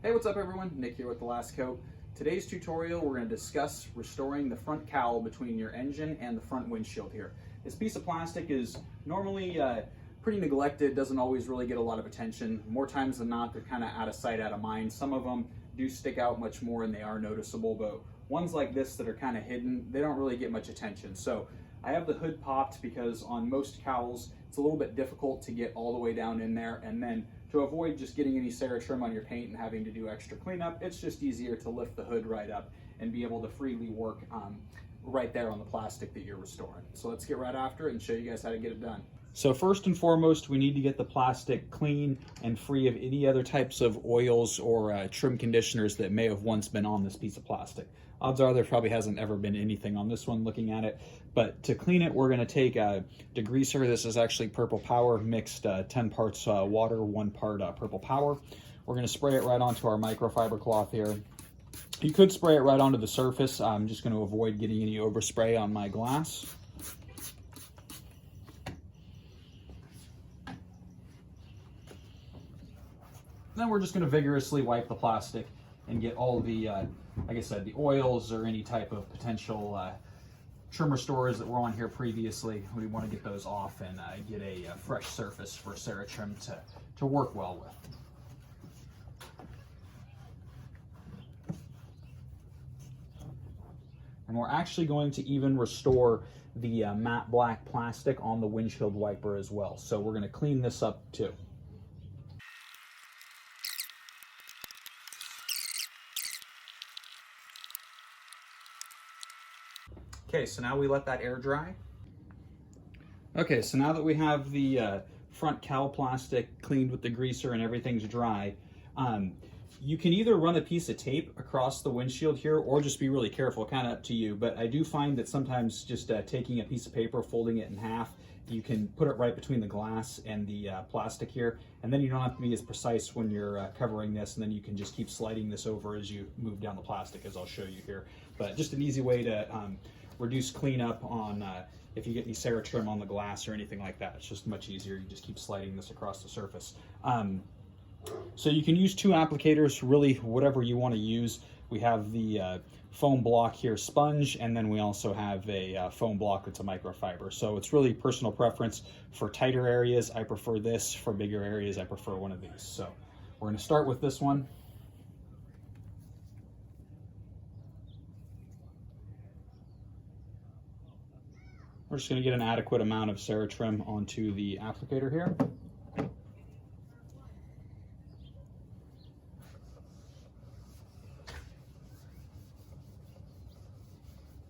Hey, what's up everyone? Nick here with The Last Coat. Today's tutorial, we're going to discuss restoring the front cowl between your engine and the front windshield here. This piece of plastic is normally pretty neglected, doesn't always really get a lot of attention. More times than not, they're kind of out of sight, out of mind. Some of them do stick out much more and they are noticeable, but ones like this that are kind of hidden, they don't really get much attention. So I have the hood popped because on most cowls, it's a little bit difficult to get all the way down in there, and then to avoid just getting any CeraTrim on your paint and having to do extra cleanup, it's just easier to lift the hood right up and be able to freely work right there on the plastic that you're restoring. So let's get right after it and show you guys how to get it done. So first and foremost, we need to get the plastic clean and free of any other types of oils or trim conditioners that may have once been on this piece of plastic. Odds are there probably hasn't ever been anything on this one looking at it, but to clean it, we're gonna take a degreaser. This is actually Purple Power mixed 10 parts water, 1 part Purple Power. We're gonna spray it right onto our microfiber cloth here. You could spray it right onto the surface. I'm just gonna avoid getting any overspray on my glass. Then we're just going to vigorously wipe the plastic and get all the, like I said, the oils or any type of potential trim restorers that were on here previously. We want to get those off and get a fresh surface for CeraTrim to work well with. And we're actually going to even restore the matte black plastic on the windshield wiper as well. So we're going to clean this up too. Okay, so now we let that air dry. Okay, so now that we have the front cowl plastic cleaned with the greaser and everything's dry, you can either run a piece of tape across the windshield here or just be really careful, kind of up to you. But I do find that sometimes just taking a piece of paper, folding it in half, you can put it right between the glass and the plastic here, and then you don't have to be as precise when you're covering this, and then you can just keep sliding this over as you move down the plastic, as I'll show you here. But just an easy way to reduce cleanup on if you get any CeraTrim on the glass or anything like that. It's just much easier. You just keep sliding this across the surface. So you can use 2 applicators, really whatever you want to use. We have the foam block here, sponge, and then we also have a foam block that's a microfiber. So it's really personal preference. For tighter areas, I prefer this. For bigger areas, I prefer one of these. So we're going to start with this one. We're just going to get an adequate amount of CeraTrim onto the applicator here.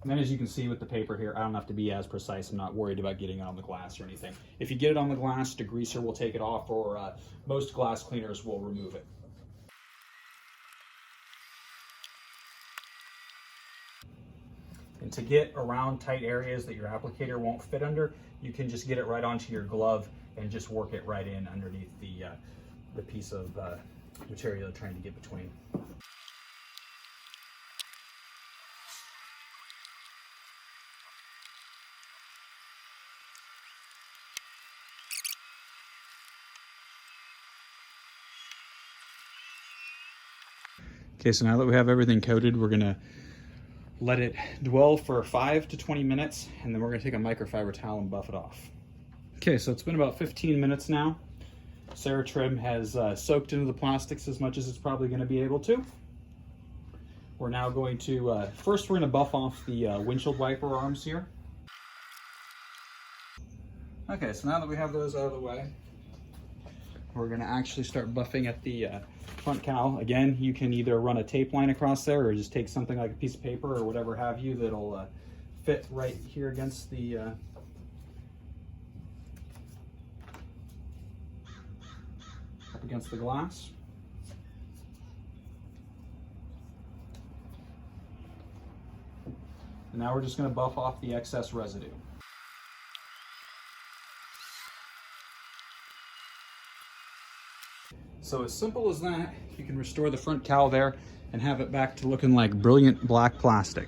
And then as you can see with the paper here, I don't have to be as precise. I'm not worried about getting it on the glass or anything. If you get it on the glass, the degreaser will take it off, or most glass cleaners will remove it. And to get around tight areas that your applicator won't fit under, you can just get it right onto your glove and just work it right in underneath the piece of material you're trying to get between. Okay, so now that we have everything coated, we're gonna let it dwell for 5 to 20 minutes, and then we're gonna take a microfiber towel and buff it off. Okay, so it's been about 15 minutes now. CeraTrim has soaked into the plastics as much as it's probably gonna be able to. We're now going to, first we're gonna buff off the windshield wiper arms here. Okay, so now that we have those out of the way, we're gonna actually start buffing at the front cowl. Again, you can either run a tape line across there or just take something like a piece of paper or whatever have you that'll fit right here against the up against the glass. And now we're just going to buff off the excess residue. So as simple as that, you can restore the front cowl there and have it back to looking like brilliant black plastic.